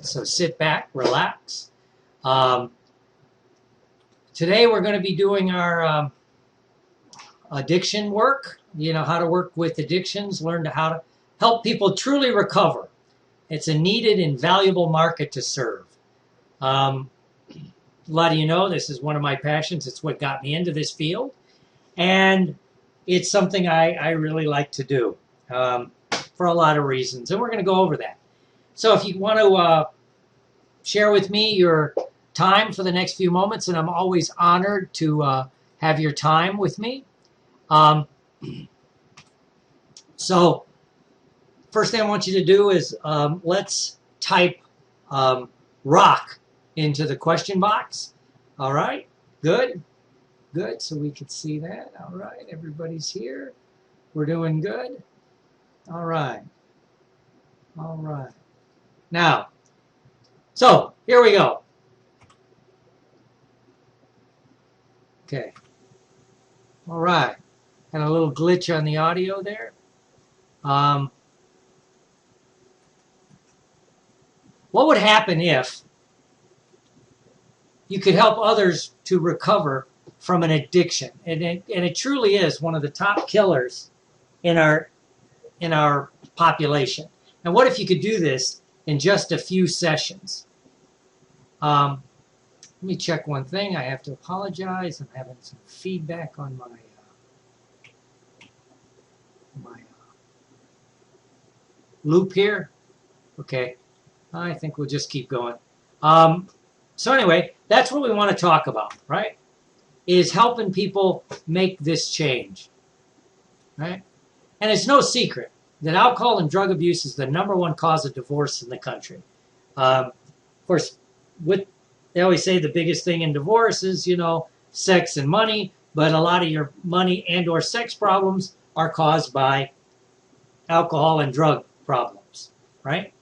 So sit back, relax. Today we're going to be doing our addiction work. You know, how to work with addictions, learn how to help people truly recover. It's a needed and valuable market to serve. A lot of you know this is one of my passions. It's what got me into this field. And it's something I really like to do for a lot of reasons. And we're going to go over that. So if you want to share with me your time for the next few moments, and I'm always honored to have your time with me. So first thing I want you to do is let's type rock into the question box. All right, good, good. So we can see that. All right, everybody's here. We're doing good. All right, all right. Now, so here we go. Okay. All right. Had a little glitch on the audio there. What would happen if you could help others to recover from an addiction? And it truly is one of the top killers in our population. And what if you could do this in just a few sessions? Let me check one thing. I have to apologize. I'm having some feedback on my loop here. Okay. I think we'll just keep going. So anyway, that's what we want to talk about, right? Is helping people make this change, right? And it's no secret that alcohol and drug abuse is the #1 cause of divorce in the country. Of course, they always say the biggest thing in divorce is, you know, sex and money, but a lot of your money and or sex problems are caused by alcohol and drug problems, right?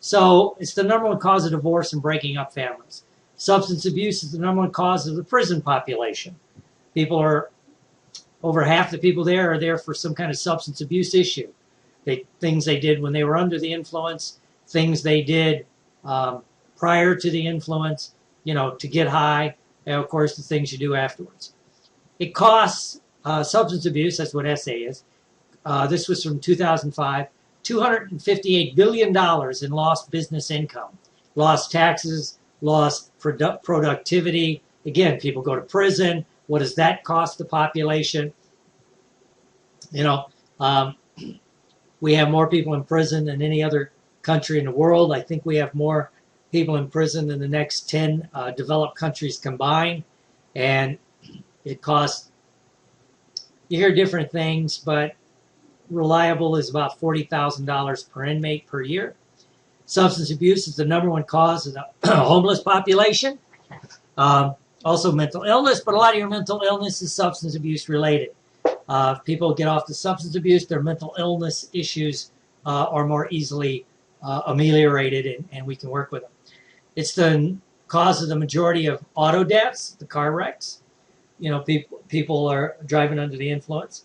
So it's the #1 cause of divorce and breaking up families. Substance abuse is the #1 cause of the prison population. Over half the people there are there for some kind of substance abuse issue. Things they did when they were under the influence, things they did prior to the influence, you know, to get high, and of course the things you do afterwards. It costs, substance abuse, that's what SA is, this was from 2005, $258 billion in lost business income, lost taxes, lost productivity. Again, people go to prison. What does that cost the population? You know, we have more people in prison than any other country in the world. I think we have more people in prison than the next 10 developed countries combined. And it costs, you hear different things, but reliable is about $40,000 per inmate per year. Substance abuse is the #1 cause of the homeless population. Also mental illness, but a lot of your mental illness is substance abuse related. If people get off the substance abuse, their mental illness issues are more easily ameliorated, and we can work with them. It's the cause of the majority of auto deaths, the car wrecks. You know, people are driving under the influence.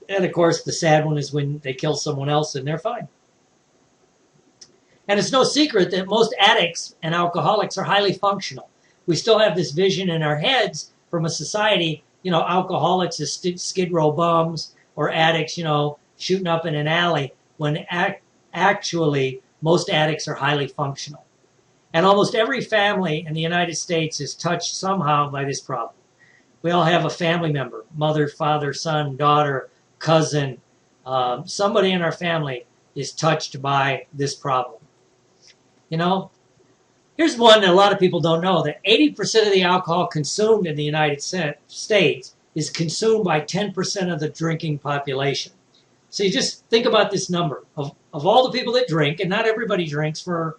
And of course, the sad one is when they kill someone else and they're fine. And it's no secret that most addicts and alcoholics are highly functional. We still have this vision in our heads from a society, you know, alcoholics as skid row bums, or addicts, you know, shooting up in an alley, when actually most addicts are highly functional. And almost every family in the United States is touched somehow by this problem. We all have a family member, mother, father, son, daughter, cousin, somebody in our family is touched by this problem. You know, here's one that a lot of people don't know, that 80% of the alcohol consumed in the United States is consumed by 10% of the drinking population. So you just think about this number. Of all the people that drink, and not everybody drinks for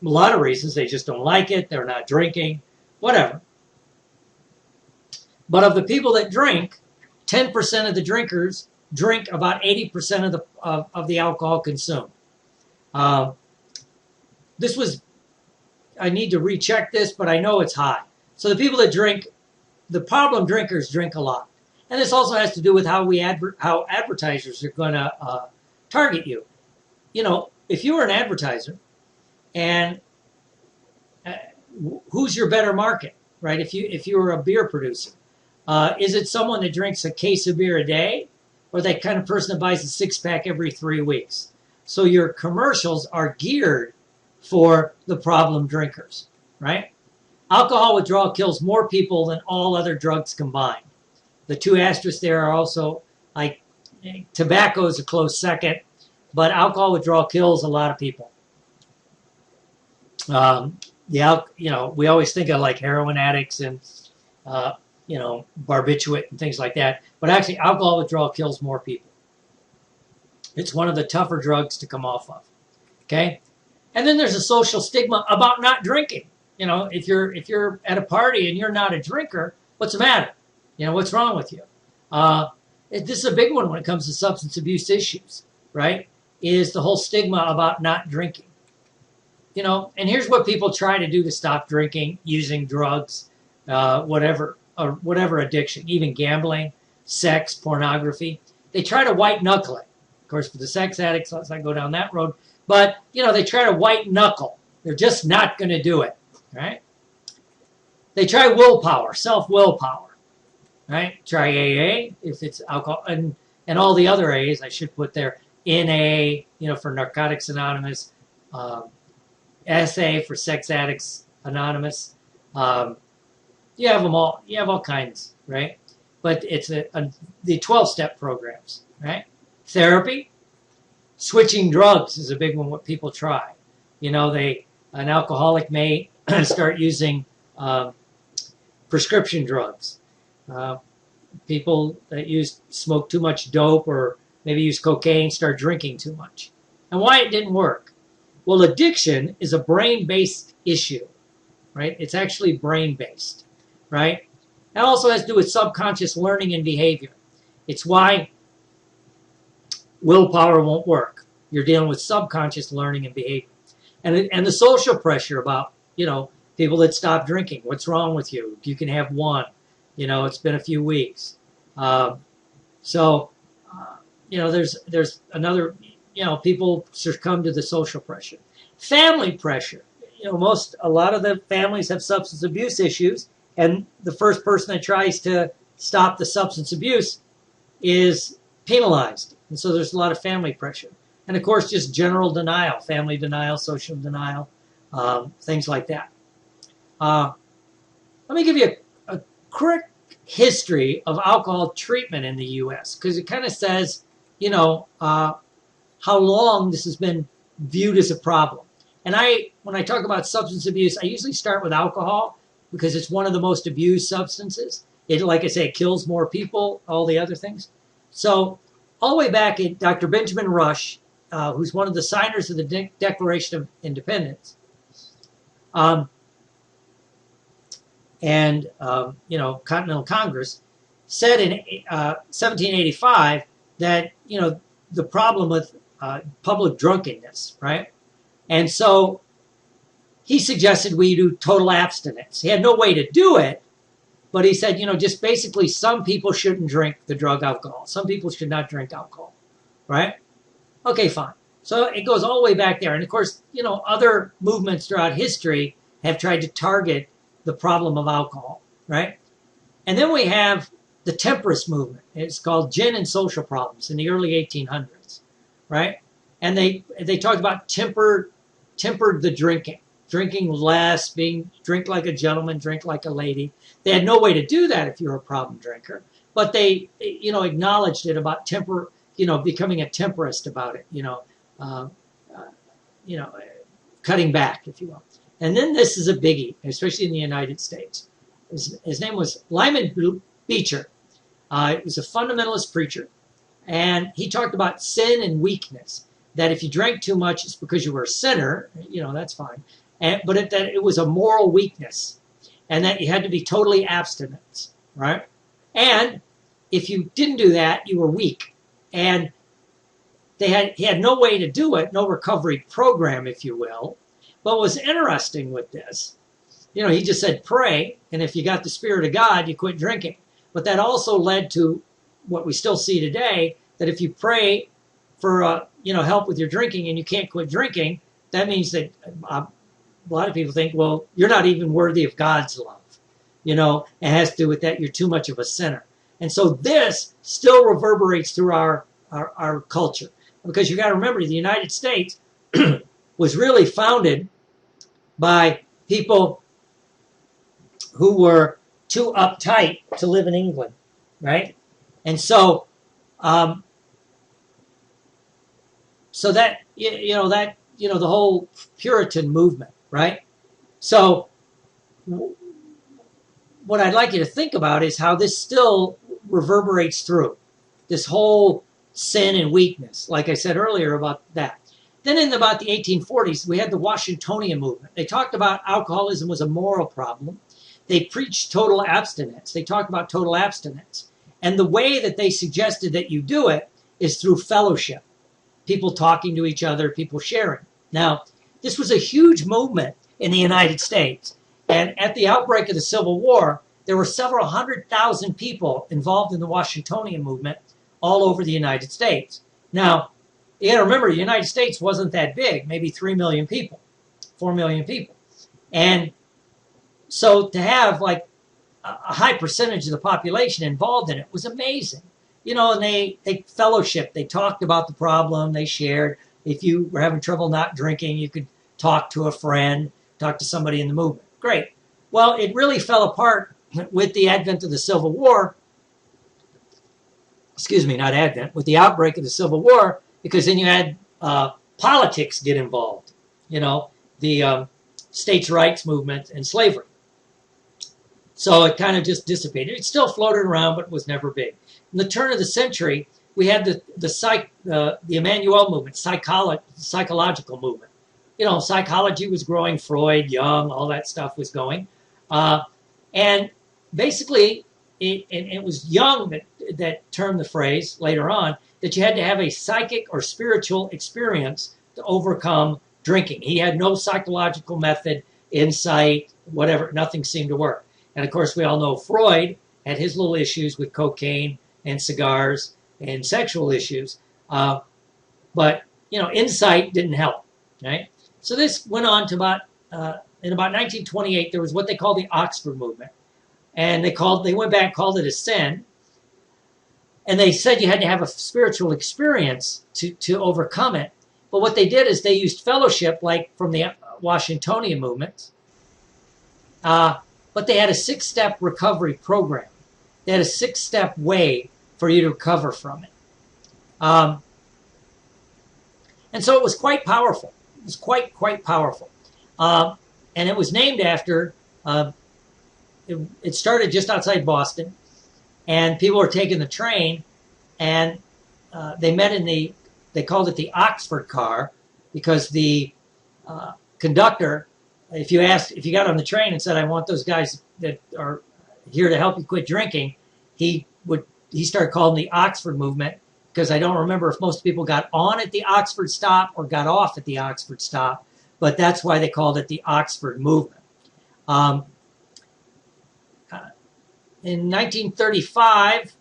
a lot of reasons, they just don't like it, they're not drinking, whatever. But of the people that drink, 10% of the drinkers drink about 80% of the alcohol consumed. This was, I need to recheck this, but I know it's high. So the people that drink, the problem drinkers drink a lot. And this also has to do with how how advertisers are going to target you. You know, if you were an advertiser and who's your better market, right? If you were a beer producer, is it someone that drinks a case of beer a day, or that kind of person that buys a 6-pack every 3 weeks? So your commercials are geared for the problem drinkers, right? Alcohol withdrawal kills more people than all other drugs combined. The two asterisks there are also, like, tobacco is a close second, but alcohol withdrawal kills a lot of people. We always think of like heroin addicts and, barbiturate and things like that. But actually, alcohol withdrawal kills more people. It's one of the tougher drugs to come off of. Okay? And then there's a social stigma about not drinking. If you're at a party and you're not a drinker, what's the matter? What's wrong with you? This is a big one when it comes to substance abuse issues, right? Is the whole stigma about not drinking. And here's what people try to do to stop drinking, using drugs, whatever addiction, even gambling, sex, pornography. They try to white knuckle it. Of course, for the sex addicts, let's not go down that road. But, they try to white knuckle. They're just not going to do it, right? They try willpower, self-willpower, right? Try AA if it's alcohol, and all the other A's I should put there. NA, for Narcotics Anonymous, SA for Sex Addicts Anonymous. You have them all. You have all kinds, right? But it's the 12-step programs, right? Therapy, switching drugs is a big one. What people try, an alcoholic may start using prescription drugs. People that smoke too much dope or maybe use cocaine start drinking too much. And why it didn't work? Well, addiction is a brain-based issue, right? It's actually brain-based, right? It also has to do with subconscious learning and behavior. It's why willpower won't work. You're dealing with subconscious learning and behavior. And the social pressure about, people that stop drinking. What's wrong with you? You can have one. It's been a few weeks. There's another, people succumb to the social pressure. Family pressure. A lot of the families have substance abuse issues, and the first person that tries to stop the substance abuse is penalized. And so there's a lot of family pressure. And of course, just general denial, family denial, social denial, things like that. Let me give you a quick history of alcohol treatment in the U.S. because it kind of says, how long this has been viewed as a problem. And when I talk about substance abuse, I usually start with alcohol because it's one of the most abused substances. It, like I say, it kills more people, all the other things. So all the way back in Dr. Benjamin Rush, who's one of the signers of the Declaration of Independence, Continental Congress, said in 1785 that, the problem with public drunkenness, right? And so he suggested we do total abstinence. He had no way to do it, but he said, just basically some people shouldn't drink the drug alcohol. Some people should not drink alcohol, right? Okay, fine. So it goes all the way back there. And of course, other movements throughout history have tried to target the problem of alcohol, right? And then we have the temperance movement. It's called Gin and Social Problems in the early 1800s, right? And they talked about tempered the drinking less, drink like a gentleman, drink like a lady. They had no way to do that if you're a problem drinker, but they acknowledged it about becoming a temperist about it, cutting back, if you will. And then this is a biggie, especially in the United States. His name was Lyman Beecher. He was a fundamentalist preacher, and he talked about sin and weakness. That if you drank too much, it's because you were a sinner. That's fine. But that it was a moral weakness, and that you had to be totally abstinent, right? And if you didn't do that, you were weak. And he had no way to do it, no recovery program, if you will. But what was interesting with this, he just said pray, and if you got the Spirit of God, you quit drinking. But that also led to what we still see today, that if you pray for help with your drinking and you can't quit drinking, that means that a lot of people think, well, you're not even worthy of God's love. You know, it has to do with that. You're too much of a sinner. And so this still reverberates through our culture. Because you got to remember, the United States was really founded by people who were too uptight to live in England, right? And so, the whole Puritan movement, right? So, what I'd like you to think about is how this still reverberates through this whole sin and weakness, like I said earlier about that. Then in about the 1840s, we had the Washingtonian movement. They talked about alcoholism was a moral problem. They preached total abstinence. They talked about total abstinence. And the way that they suggested that you do it is through fellowship. People talking to each other, people sharing. Now, this was a huge movement in the United States. And at the outbreak of the Civil War, there were several 100,000 people involved in the Washingtonian movement all over the United States. Now, you got to remember, the United States wasn't that big, maybe 3 million people, 4 million people. And so to have like a high percentage of the population involved in it was amazing. You know, and they fellowship, they talked about the problem, they shared. If you were having trouble not drinking, you could talk to a friend, talk to somebody in the movement. Great. Well, it really fell apart with the advent of the Civil War. Excuse me, not advent, with the outbreak of the Civil War, because then you had politics get involved, you know, the states' rights movement and slavery. So it kind of just dissipated. It still floated around, but was never big. In the turn of the century, we had the Emmanuel movement, psychological movement. You know, psychology was growing, Freud, Jung, all that stuff was going. And basically, it was Jung that termed the phrase later on that you had to have a psychic or spiritual experience to overcome drinking. He had no psychological method, insight, whatever, nothing seemed to work. And of course, we all know Freud had his little issues with cocaine and cigars and sexual issues. But, you know, insight didn't help, right? So this went on to in about 1928, there was what they called the Oxford movement. And they went back and called it a sin. And they said you had to have a spiritual experience to overcome it. But what they did is they used fellowship, like from the Washingtonian movement. But they had a 6-step recovery program. They had a 6-step way for you to recover from it. And so it was quite powerful. It was quite powerful. And it was named after, it started just outside Boston. And people were taking the train. And they met they called it the Oxford car, because the conductor, if you got on the train and said, I want those guys that are here to help you quit drinking, he started calling the Oxford movement, because I don't remember if most people got on at the Oxford stop or got off at the Oxford stop, but that's why they called it the Oxford movement. In 1935,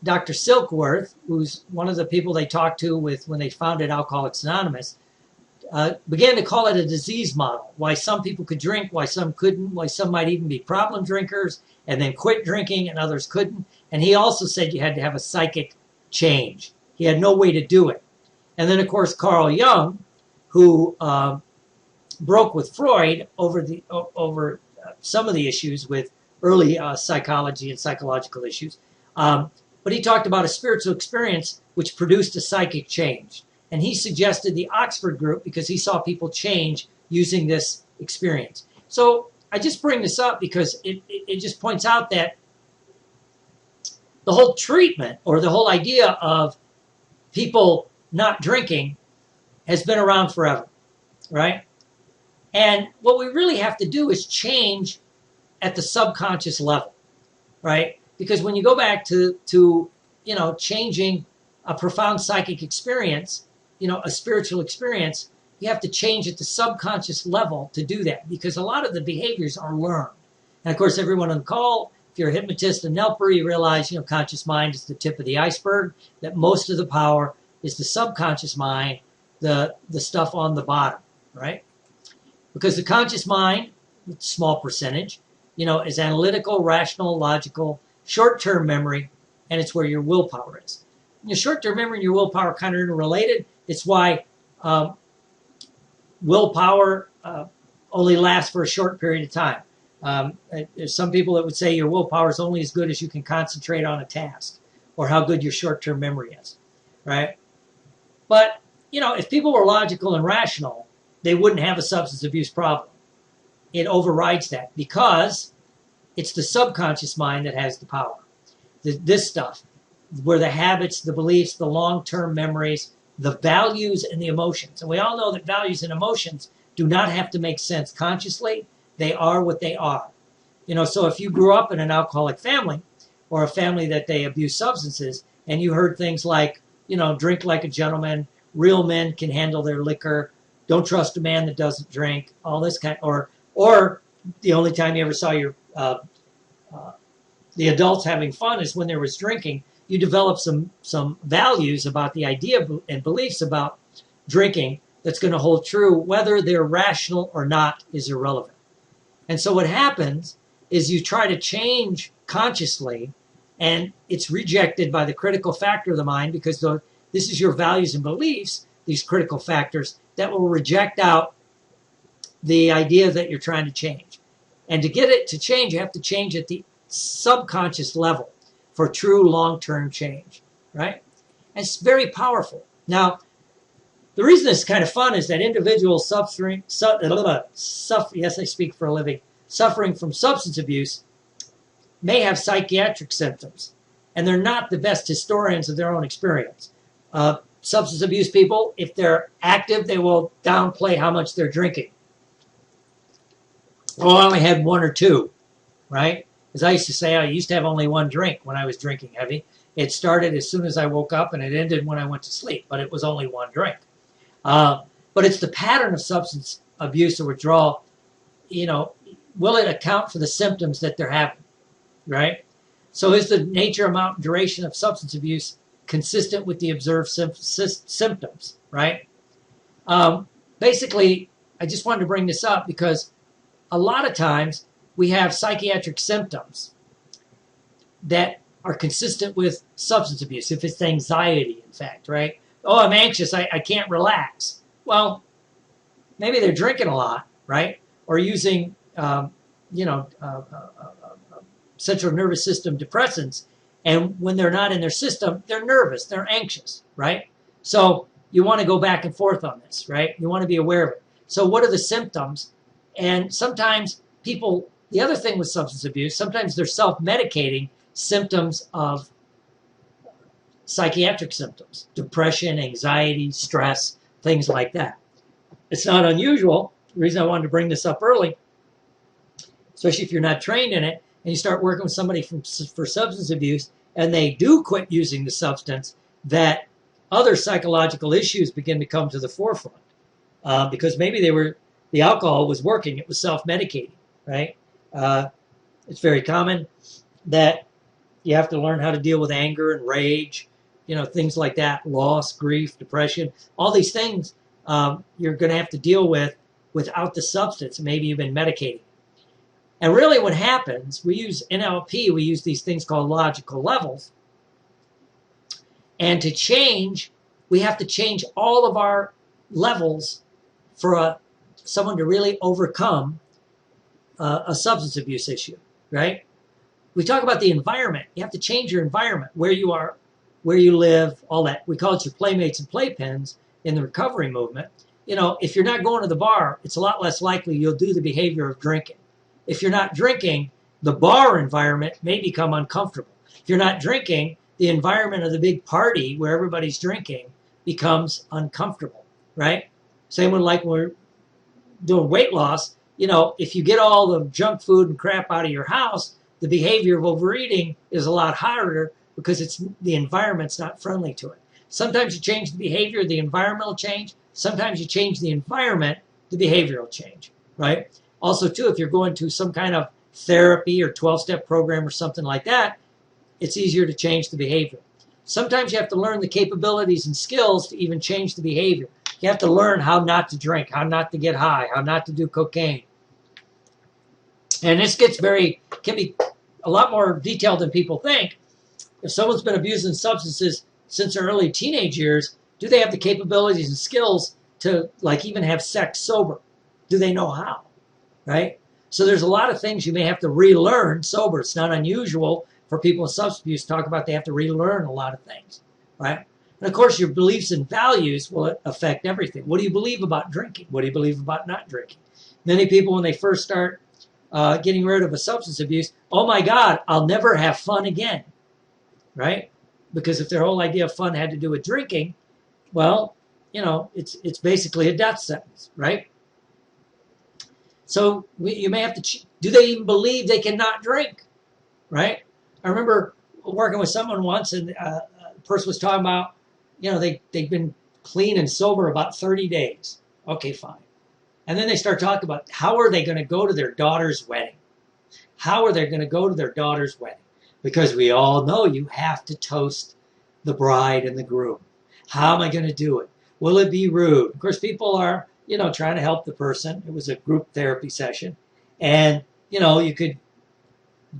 Dr. Silkworth, who's one of the people they talked to when they founded Alcoholics Anonymous, began to call it a disease model. Why some people could drink, why some couldn't, why some might even be problem drinkers and then quit drinking and others couldn't. And he also said you had to have a psychic change. He had no way to do it. And then, of course, Carl Jung, who broke with Freud over some of the issues with early psychology and psychological issues. But he talked about a spiritual experience which produced a psychic change. And he suggested the Oxford group because he saw people change using this experience. So I just bring this up because it just points out that the whole treatment or the whole idea of people not drinking has been around forever, right? And what we really have to do is change at the subconscious level, right? Because when you go back to changing a profound psychic experience, a spiritual experience, you have to change at the subconscious level to do that, because a lot of the behaviors are learned. And of course, everyone on the call, if you're a hypnotist and NELPer, you realize, conscious mind is the tip of the iceberg, that most of the power is the subconscious mind, the stuff on the bottom, right? Because the conscious mind, small percentage, is analytical, rational, logical, short-term memory, and it's where your willpower is. Your short-term memory and your willpower are kind of interrelated. It's why willpower only lasts for a short period of time. There's some people that would say your willpower is only as good as you can concentrate on a task, or how good your short-term memory is, right? But, if people were logical and rational, they wouldn't have a substance abuse problem. It overrides that because it's the subconscious mind that has the power. This stuff, where the habits, the beliefs, the long-term memories, the values, and the emotions. And we all know that values and emotions do not have to make sense consciously. They are what they are. So if you grew up in an alcoholic family, or a family that they abuse substances, and you heard things like, drink like a gentleman, real men can handle their liquor, don't trust a man that doesn't drink, all this kind, or the only time you ever saw your the adults having fun is when there was drinking. You develop some values about the idea and beliefs about drinking that's going to hold true. Whether they're rational or not is irrelevant. And so what happens is you try to change consciously, and it's rejected by the critical factor of the mind, because this is your values and beliefs, these critical factors, that will reject out the idea that you're trying to change. And to get it to change, you have to change at the subconscious level for true long-term change, right? And it's very powerful. Now, the reason it's kind of fun is that individuals suffering from substance abuse may have psychiatric symptoms, and they're not the best historians of their own experience. Substance abuse people, if they're active, they will downplay how much they're drinking. Oh, I only had one or two, right? As I used to say, I used to have only one drink when I was drinking heavy. It started as soon as I woke up, and it ended when I went to sleep, but it was only one drink. But it's the pattern of substance abuse or withdrawal. Will it account for the symptoms that they're having, right? So is the nature, amount, and duration of substance abuse consistent with the observed symptoms, right? Basically, I just wanted to bring this up because a lot of times we have psychiatric symptoms that are consistent with substance abuse. If it's anxiety, in fact, right? Oh, I'm anxious. I can't relax. Well, maybe they're drinking a lot, right? Or using, central nervous system depressants. And when they're not in their system, they're nervous. They're anxious, right? So you want to go back and forth on this, right? You want to be aware of it. So what are the symptoms? And sometimes people, the other thing with substance abuse, sometimes they're self-medicating symptoms of psychiatric symptoms, depression, anxiety, stress, things like that. It's not unusual. The reason I wanted to bring this up early, especially if you're not trained in it, and you start working with somebody for substance abuse, and they do quit using the substance, that other psychological issues begin to come to the forefront. Because maybe the alcohol was working, it was self-medicating, right? It's very common that you have to learn how to deal with anger and rage, things like that, loss, grief, depression, all these things you're going to have to deal with without the substance. Maybe you've been medicating. And really what happens, we use NLP, we use these things called logical levels. And to change, we have to change all of our levels for someone to really overcome a substance abuse issue, right? We talk about the environment. You have to change your environment, where you are, where you live, all that. We call it your playmates and playpens in the recovery movement. If you're not going to the bar, it's a lot less likely you'll do the behavior of drinking. If you're not drinking, the bar environment may become uncomfortable. If you're not drinking, the environment of the big party where everybody's drinking becomes uncomfortable, right? Same with like when we're doing weight loss. If you get all the junk food and crap out of your house, the behavior of overeating is a lot harder because the environment's not friendly to it. Sometimes you change the behavior, the environment will change. Sometimes you change the environment, the behavior will change, right? Also, too, if you're going to some kind of therapy or 12-step program or something like that, it's easier to change the behavior. Sometimes you have to learn the capabilities and skills to even change the behavior. You have to learn how not to drink, how not to get high, how not to do cocaine. And this can be a lot more detailed than people think. If someone's been abusing substances since their early teenage years, do they have the capabilities and skills to like even have sex sober? Do they know how? Right? So there's a lot of things you may have to relearn sober. It's not unusual for people with substance abuse to talk about they have to relearn a lot of things, right? And of course, your beliefs and values will affect everything. What do you believe about drinking? What do you believe about not drinking? Many people, when they first start getting rid of a substance abuse, oh my God, I'll never have fun again, right? Because if their whole idea of fun had to do with drinking, well, you know, it's basically a death sentence, right? So you may have to, do they even believe they cannot drink, right? I remember working with someone once, and the person was talking about, you know, they've been clean and sober about 30 days. Okay, fine. And then they start talking about how are they going to go to their daughter's wedding? How are they going to go to their daughter's wedding? Because we all know you have to toast the bride and the groom. How am I going to do it? Will it be rude? Of course, people are, you know, trying to help the person. It was a group therapy session. And, you know, you could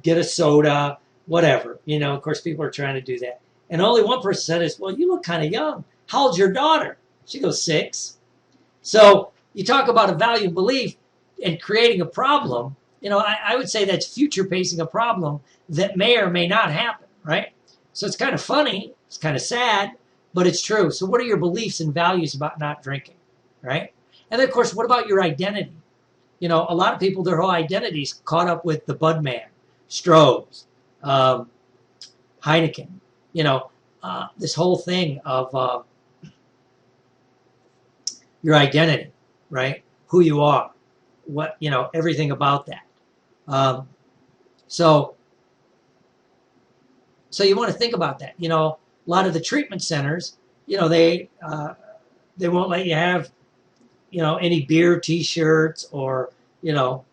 get a soda, whatever. You know, of course, people are trying to do that. And only one person said is, well, you look kind of young. How old's your daughter? She goes, 6. So you talk about a value and belief and creating a problem. You know, I would say that's future pacing a problem that may or may not happen, right? So it's kind of funny. It's kind of sad, but it's true. So what are your beliefs and values about not drinking, right? And then, of course, what about your identity? You know, a lot of people, their whole identity's caught up with the Budman, Stroh's, Heineken, you know, this whole thing of your identity, right? Who you are, what, you know, everything about that. So you want to think about that. You know, a lot of the treatment centers, you know, they won't let you have, you know, any beer T-shirts or, you know,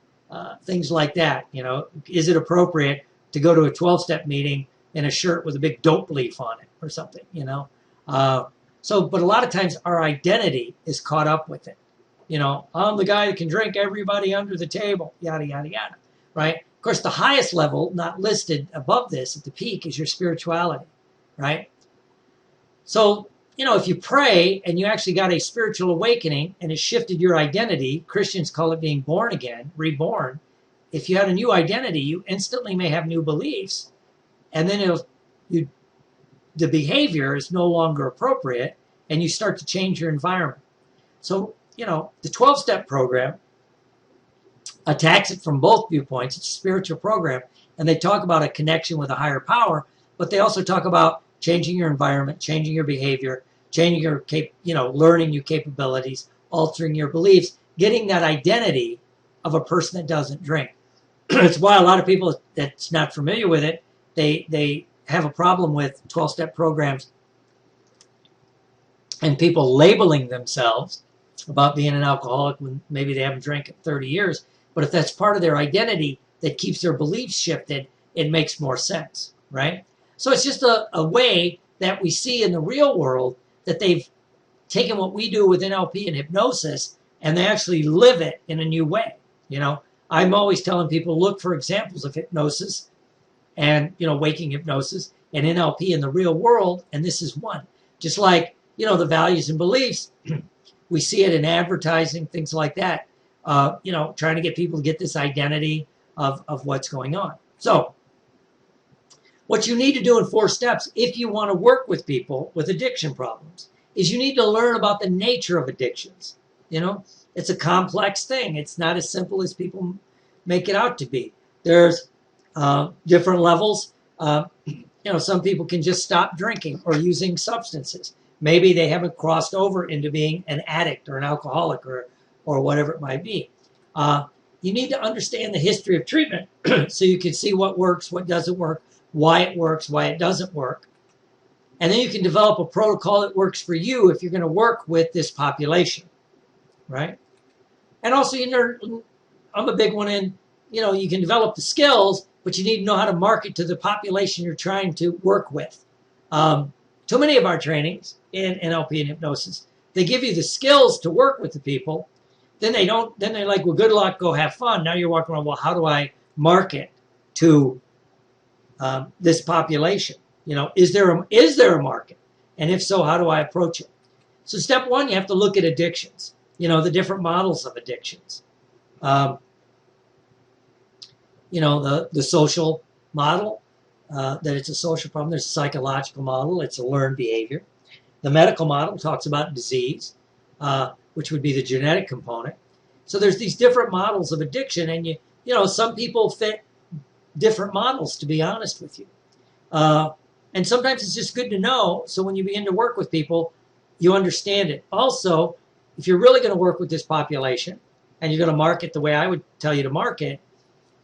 things like that. You know, is it appropriate to go to a 12-step meeting in a shirt with a big dope leaf on it or something, you know? But a lot of times our identity is caught up with it. You know, I'm the guy that can drink everybody under the table, yada, yada, yada, right? Of course, the highest level, not listed above this at the peak, is your spirituality, right? So, you know, if you pray and you actually got a spiritual awakening and it shifted your identity, Christians call it being born again, reborn. If you had a new identity, you instantly may have new beliefs, and then the behavior is no longer appropriate, and you start to change your environment. So, you know, the 12-step program attacks it from both viewpoints. It's a spiritual program, and they talk about a connection with a higher power, but they also talk about changing your environment, changing your behavior, changing your, learning new capabilities, altering your beliefs, getting that identity of a person that doesn't drink. It's why a lot of people that's not familiar with it, they have a problem with 12-step programs and people labeling themselves about being an alcoholic when maybe they haven't drank in 30 years. But if that's part of their identity that keeps their beliefs shifted, it makes more sense, right? So it's just a way that we see in the real world that they've taken what we do with NLP and hypnosis and they actually live it in a new way. You know, I'm always telling people, look for examples of hypnosis and, you know, waking hypnosis and NLP in the real world, and this is one. Just like, you know, the values and beliefs, we see it in advertising, things like that, you know, trying to get people to get this identity of what's going on. So what you need to do in 4 steps, if you want to work with people with addiction problems, is you need to learn about the nature of addictions. You know, it's a complex thing. It's not as simple as people make it out to be. There's different levels. You know, some people can just stop drinking or using substances. Maybe they haven't crossed over into being an addict or an alcoholic or whatever it might be. You need to understand the history of treatment so you can see what works, what doesn't work, why it works, why it doesn't work. And then you can develop a protocol that works for you if you're going to work with this population, right? And also, you know, I'm a big one in, you know, you can develop the skills, but you need to know how to market to the population you're trying to work with. Too many of our trainings in NLP and hypnosis they give you the skills to work with the people. Then they don't. Then they're like, well, good luck, go have fun. Now you're walking around. Well, how do I market to this population? Is there a market? And if so, how do I approach it? So step one, you have to look at addictions. The different models of addictions. The social model, that it's a social problem. There's a psychological model. It's a learned behavior. The medical model talks about disease, which would be the genetic component. So there's these different models of addiction, and some people fit different models, to be honest with you. And sometimes it's just good to know, so when you begin to work with people, you understand it. Also, if you're really going to work with this population, and you're going to market the way I would tell you to market,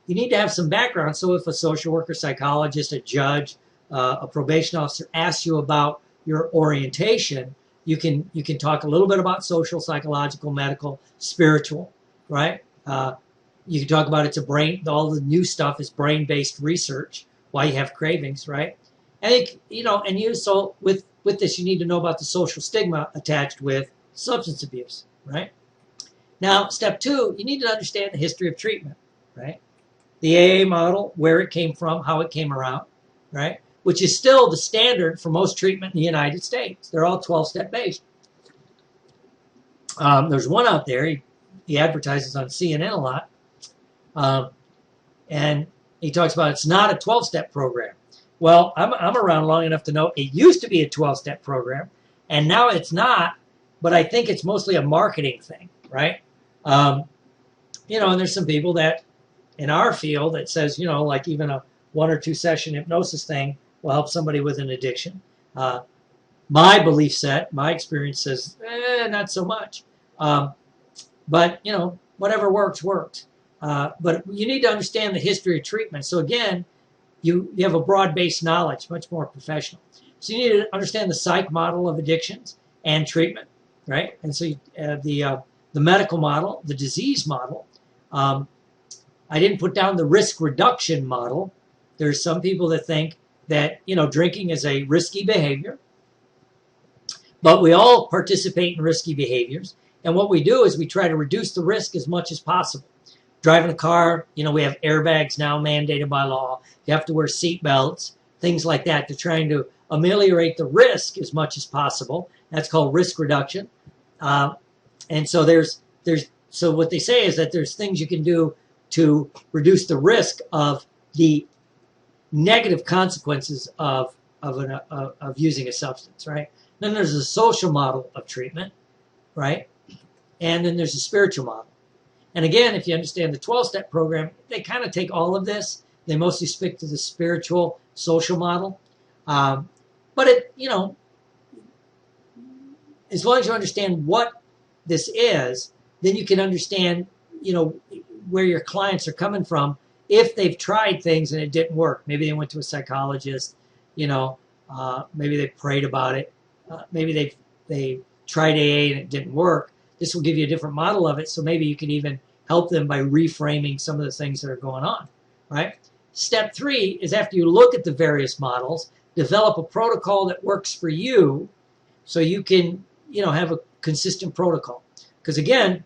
you need to have some background. So if a social worker, psychologist, a judge, a probation officer asks you about your orientation, you can talk a little bit about social, psychological, medical, spiritual, right? You can talk about it's a brain, all the new stuff is brain-based research, why you have cravings, right? I think, so with this, you need to know about the social stigma attached with substance abuse, right? Now, step two, you need to understand the history of treatment, right? The AA model, where it came from, how it came around, right? Which is still the standard for most treatment in the United States. They're all 12-step based. There's one out there, he advertises on CNN a lot, and he talks about it's not a 12-step program. Well, I'm around long enough to know it used to be a 12-step program, and now it's not, but I think it's mostly a marketing thing, right? And there's some people that in our field that says, like even a 1 or 2 session hypnosis thing will help somebody with an addiction. My belief set, my experience says, not so much. But, whatever works, works. But you need to understand the history of treatment. So again, you have a broad-based knowledge, much more professional. So you need to understand the psych model of addictions and treatment, right? And so the medical model, the disease model. I didn't put down the risk reduction model. There's some people that think that, drinking is a risky behavior. But we all participate in risky behaviors. And what we do is we try to reduce the risk as much as possible. Driving a car, we have airbags now mandated by law. You have to wear seat belts, things like that. They're trying to ameliorate the risk as much as possible. That's called risk reduction. And so so what they say is that there's things you can do to reduce the risk of the negative consequences of using a substance, right? Then there's a social model of treatment, right? And then there's a spiritual model. And again, if you understand the 12-step program, they kind of take all of this. They mostly stick to the spiritual social model. But as long as you understand what this is, then you can understand, where your clients are coming from if they've tried things and it didn't work. Maybe they went to a psychologist, maybe they prayed about it. Maybe they tried AA and it didn't work. This will give you a different model of it, so maybe you can even help them by reframing some of the things that are going on, right? Step 3 is after you look at the various models, develop a protocol that works for you so you can, have a consistent protocol. Because again,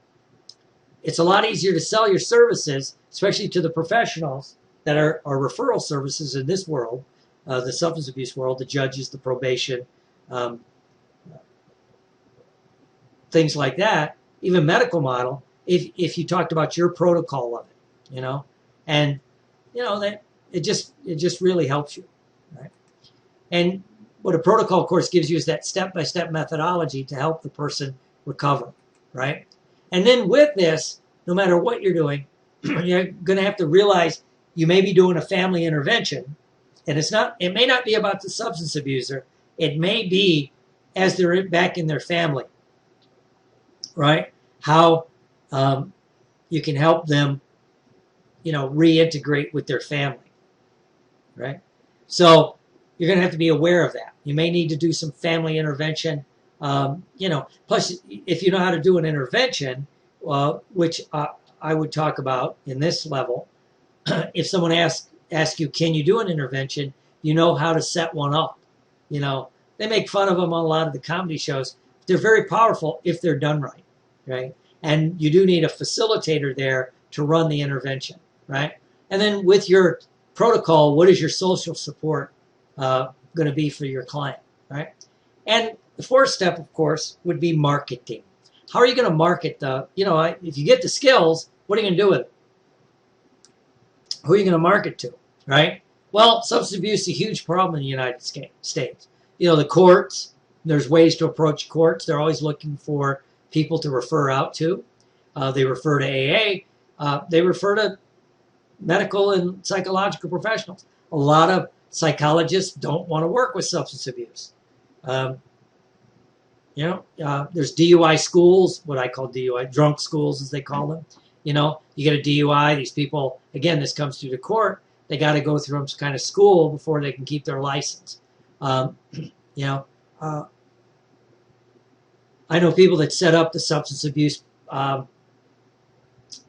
it's a lot easier to sell your services, especially to the professionals that are referral services in this world, the substance abuse world, the judges, the probation, things like that, even medical model, if you talked about your protocol of it, and that it just really helps you, right? And what a protocol, of course, gives you is that step-by-step methodology to help the person recover, right? And then with this, no matter what you're doing, you're going to have to realize you may be doing a family intervention, and it may not be about the substance abuser. It may be as they're back in their family, right? How you can help them, reintegrate with their family, right? So you're going to have to be aware of that. You may need to do some family intervention. Plus, if you know how to do an intervention, which I would talk about in this level, if someone asks you, can you do an intervention, you know how to set one up. They make fun of them on a lot of the comedy shows. they're very powerful if they're done right, right? And you do need a facilitator there to run the intervention, right? And then with your protocol, what is your social support going to be for your client, right? And the fourth step, of course, would be marketing. How are you going to market if you get the skills, what are you going to do with it? Who are you going to market to, right? Well, substance abuse is a huge problem in the United States. The courts, there's ways to approach courts. They're always looking for people to refer out to. They refer to AA. They refer to medical and psychological professionals. A lot of psychologists don't want to work with substance abuse. There's DUI schools, what I call DUI, drunk schools as they call them. You get a DUI, these people, again, this comes through the court, they got to go through some kind of school before they can keep their license. I know people that set up the substance abuse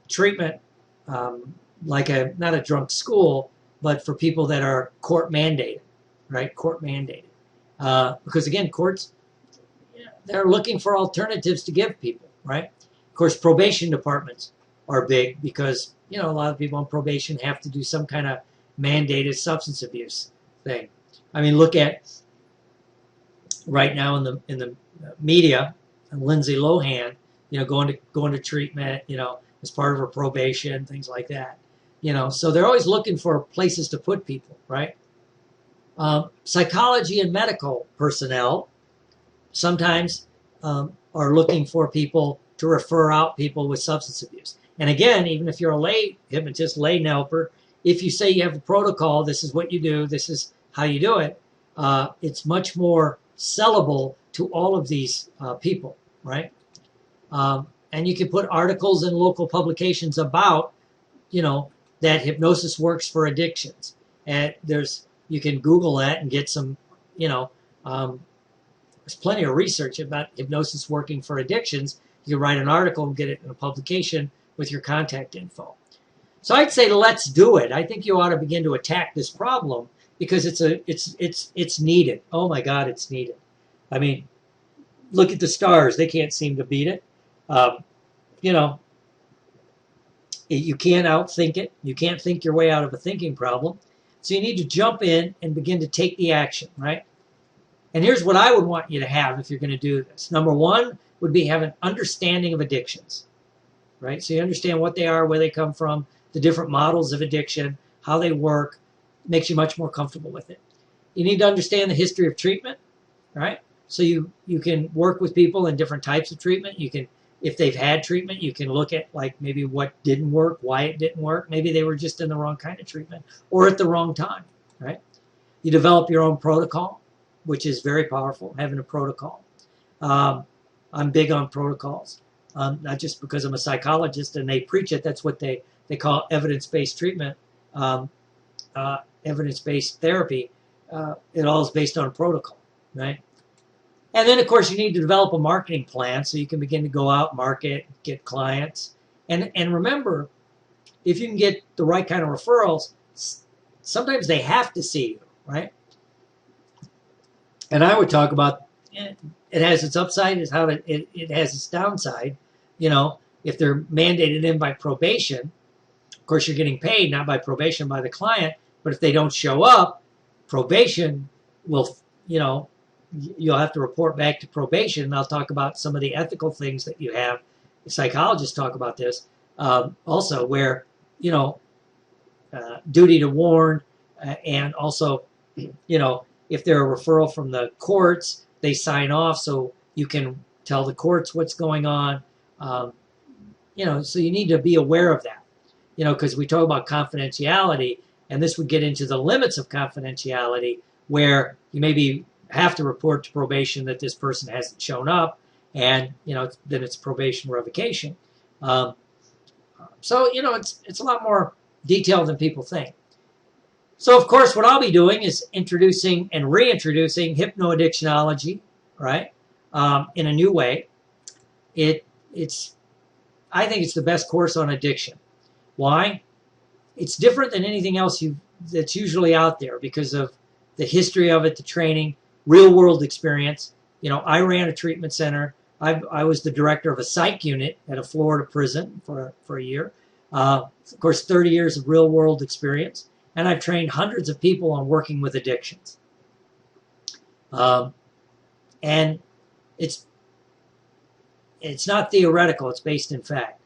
treatment, not a drunk school, but for people that are court mandated, right? Court mandated. Because again, courts, they're looking for alternatives to give people, right? Of course, probation departments are big because, a lot of people on probation have to do some kind of mandated substance abuse thing. I mean, look at right now in the media, Lindsay Lohan, going to treatment, as part of her probation, things like that. So they're always looking for places to put people, right? Psychology and medical personnel sometimes are looking for people to refer out people with substance abuse. And again, even if you're a lay hypnotist, lay NELPer, if you say you have a protocol, this is what you do, this is how you do it, it's much more sellable to all of these people, right? And you can put articles in local publications about, that hypnosis works for addictions. And you can Google that and get some, there's plenty of research about hypnosis working for addictions. You can write an article and get it in a publication with your contact info. So I'd say let's do it. I think you ought to begin to attack this problem because it's needed. Oh my God, it's needed. I mean, look at the stars. They can't seem to beat it. You can't outthink it. You can't think your way out of a thinking problem. So you need to jump in and begin to take the action, right? And here's what I would want you to have if you're going to do this. Number one would be have an understanding of addictions, right? So you understand what they are, where they come from, the different models of addiction, how they work, makes you much more comfortable with it. You need to understand the history of treatment, right? So you can work with people in different types of treatment. You can, if they've had treatment, you can look at like maybe what didn't work, why it didn't work. Maybe they were just in the wrong kind of treatment or at the wrong time, right? You develop your own protocol, which is very powerful, having a protocol. I'm big on protocols, not just because I'm a psychologist and they preach it. That's what they call evidence-based treatment, evidence-based therapy. It all is based on a protocol, right? And then, of course, you need to develop a marketing plan so you can begin to go out, market, get clients. And remember, if you can get the right kind of referrals, sometimes they have to see you, right? And I would talk about it has its upside, it has its downside. If they're mandated in by probation, of course, you're getting paid not by probation, by the client. But if they don't show up, probation will, you'll have to report back to probation. And I'll talk about some of the ethical things that you have. Psychologists talk about this also, where, duty to warn, and also, if they're a referral from the courts, they sign off so you can tell the courts what's going on. So you need to be aware of that, because we talk about confidentiality, and this would get into the limits of confidentiality where you maybe have to report to probation that this person hasn't shown up, and, then it's probation revocation. So, it's a lot more detailed than people think. So, of course, what I'll be doing is introducing and reintroducing hypnoaddictionology, right, in a new way. I think it's the best course on addiction. Why? It's different than anything else that's usually out there because of the history of it, the training, real-world experience, I ran a treatment center. I was the director of a psych unit at a Florida prison for a year. Of course, 30 years of real world experience. And I've trained hundreds of people on working with addictions. And it's not theoretical, it's based in fact.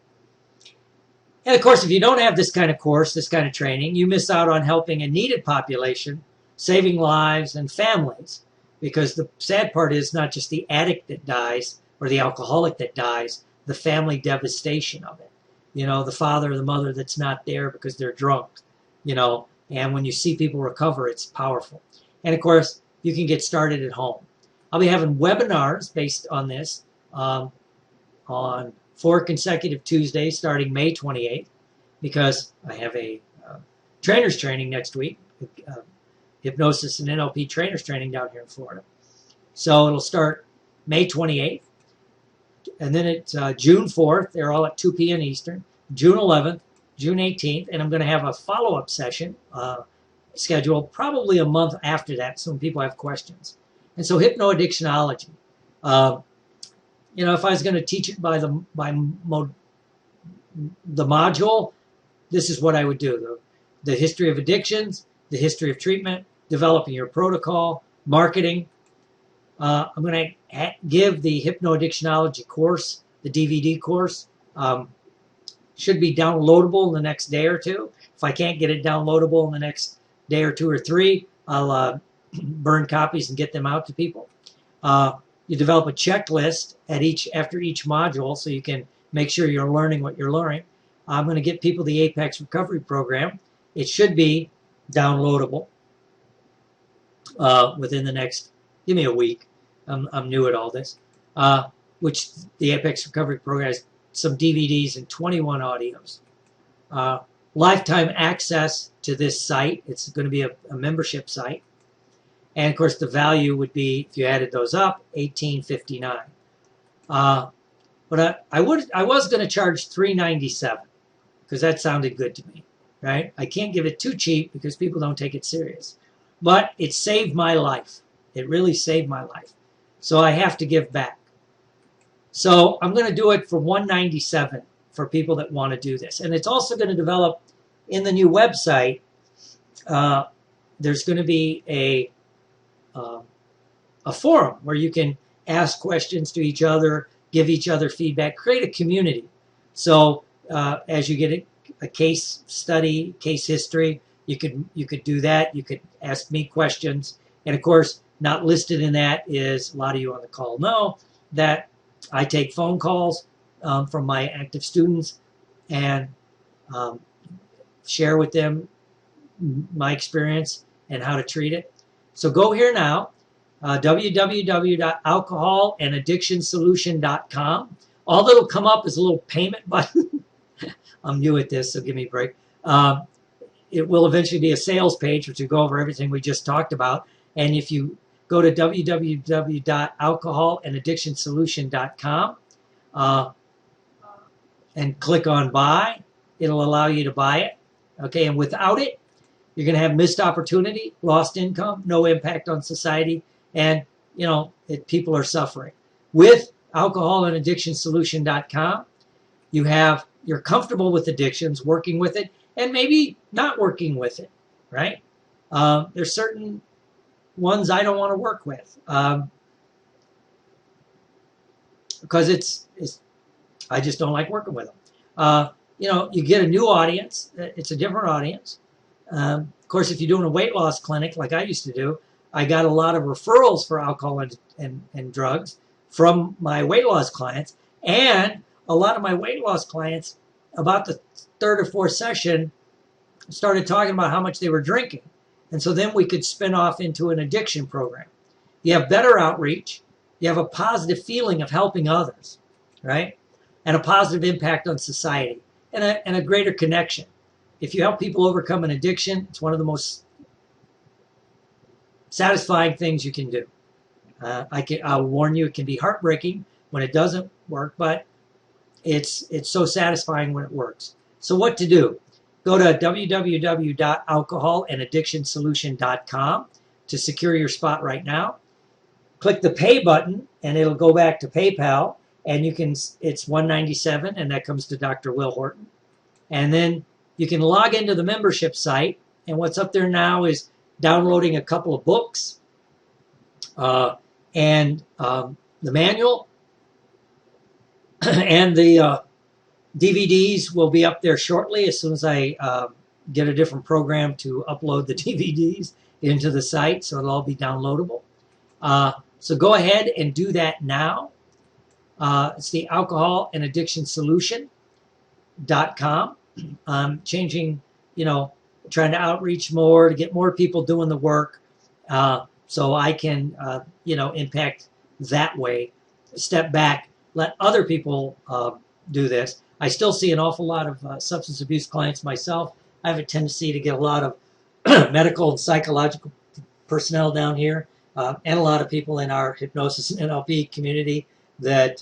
And of course, if you don't have this kind of course, this kind of training, you miss out on helping a needed population, saving lives and families. Because the sad part is not just the addict that dies or the alcoholic that dies, the family devastation of it. The father or the mother that's not there because they're drunk, and when you see people recover, it's powerful. And of course, you can get started at home. I'll be having webinars based on this on 4 consecutive Tuesdays starting May 28th, because I have a trainer's training next week, hypnosis and NLP trainer's training down here in Florida. So it'll start May 28th, and then it's June 4th. They're all at 2 p.m. Eastern. June 11th, June 18th, and I'm going to have a follow-up session scheduled probably a month after that, so when people have questions. And so hypnoaddictionology. If I was going to teach it by the module, this is what I would do. The history of addictions, the history of treatment, developing your protocol, marketing. I'm going to give the hypnoaddictionology course, the DVD course. Should be downloadable in the next day or two. If I can't get it downloadable in the next day or 2 or 3, I'll burn copies and get them out to people. You develop a checklist after each module so you can make sure you're learning what you're learning. I'm going to get people the Apex Recovery Program. It should be downloadable within the next, give me a week. I'm new at all this. Which the Apex Recovery Program has some DVDs and 21 audios. Lifetime access to this site. It's going to be a membership site. And of course, the value would be, if you added those up, $18.59. But I was going to charge $3.97 because that sounded good to me, right? I can't give it too cheap because people don't take it serious. But it saved my life. It really saved my life. So I have to give back. So I'm going to do it for $197 for people that want to do this. And it's also going to develop in the new website. There's going to be a forum where you can ask questions to each other, give each other feedback, create a community. So as you get a case study, case history, you could do that. You could ask me questions. And of course, not listed in that is, a lot of you on the call know, that I take phone calls from my active students and share with them my experience and how to treat it. So go here now, www.alcoholandaddictionsolution.com. All that will come up is a little payment button. I'm new at this, so give me a break. It will eventually be a sales page, which will go over everything we just talked about. And if you go to www.alcoholandaddictionsolution.com and click on buy, it'll allow you to buy it. Okay, and without it, you're going to have missed opportunity, lost income, no impact on society, and people are suffering. With alcoholandaddictionsolution.com, you're comfortable with addictions, working with it, and maybe not working with it, right? There's certain ones I don't want to work with because I just don't like working with them. You get a new audience. It's a different audience. Of course, if you're doing a weight loss clinic like I used to do, I got a lot of referrals for alcohol and drugs from my weight loss clients. And a lot of my weight loss clients, about the 3rd or 4th session, started talking about how much they were drinking. And so then we could spin off into an addiction program. You have better outreach. You have a positive feeling of helping others, right? And a positive impact on society and a greater connection. If you help people overcome an addiction, it's one of the most satisfying things you can do. I'll warn you, it can be heartbreaking when it doesn't work, but it's so satisfying when it works. So what to do? Go to www.alcoholandaddictionsolution.com to secure your spot right now. click the pay button, and it'll go back to PayPal, and you can. It's $197, and that comes to Dr. Will Horton. And then you can log into the membership site, and what's up there now is downloading a couple of books, and the manual, and the DVDs will be up there shortly as soon as I get a different program to upload the DVDs into the site, so it'll all be downloadable. So go ahead and do that now. It's the Alcohol and Addiction Solution.com. I'm changing, trying to outreach more to get more people doing the work, so I can, impact that way. Step back, let other people do this. I still see an awful lot of substance abuse clients myself. I have a tendency to get a lot of medical and psychological personnel down here, and a lot of people in our hypnosis and NLP community that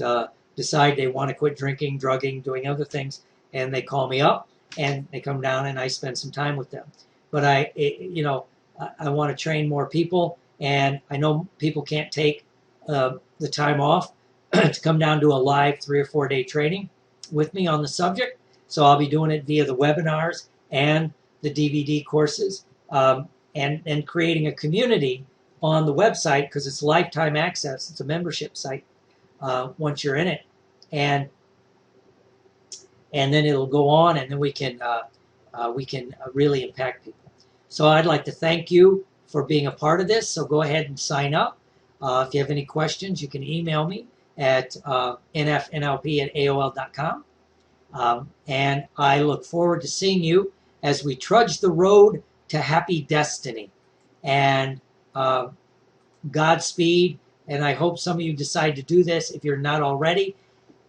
decide they want to quit drinking, drugging, doing other things, and they call me up and they come down and I spend some time with them. But I want to train more people, and I know people can't take the time off to come down to a live 3 or 4 day training with me on the subject. So I'll be doing it via the webinars and the DVD courses, and creating a community on the website, because it's lifetime access. It's a membership site once you're in it, and then it'll go on, and then we can really impact people. So I'd like to thank you for being a part of this. So go ahead and sign up. If you have any questions, you can email me at nfnlp@aol.com. And I look forward to seeing you as we trudge the road to happy destiny. And Godspeed. And I hope some of you decide to do this if you're not already.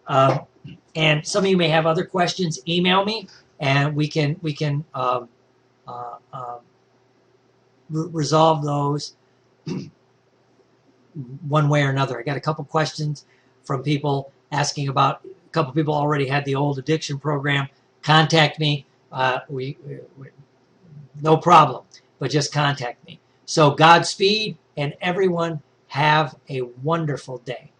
And some of you may have other questions. Email me, and we can resolve those one way or another. I got a couple questions from people asking about. A couple people already had the old addiction program. Contact me. No problem, but just contact me. So Godspeed, and everyone have a wonderful day.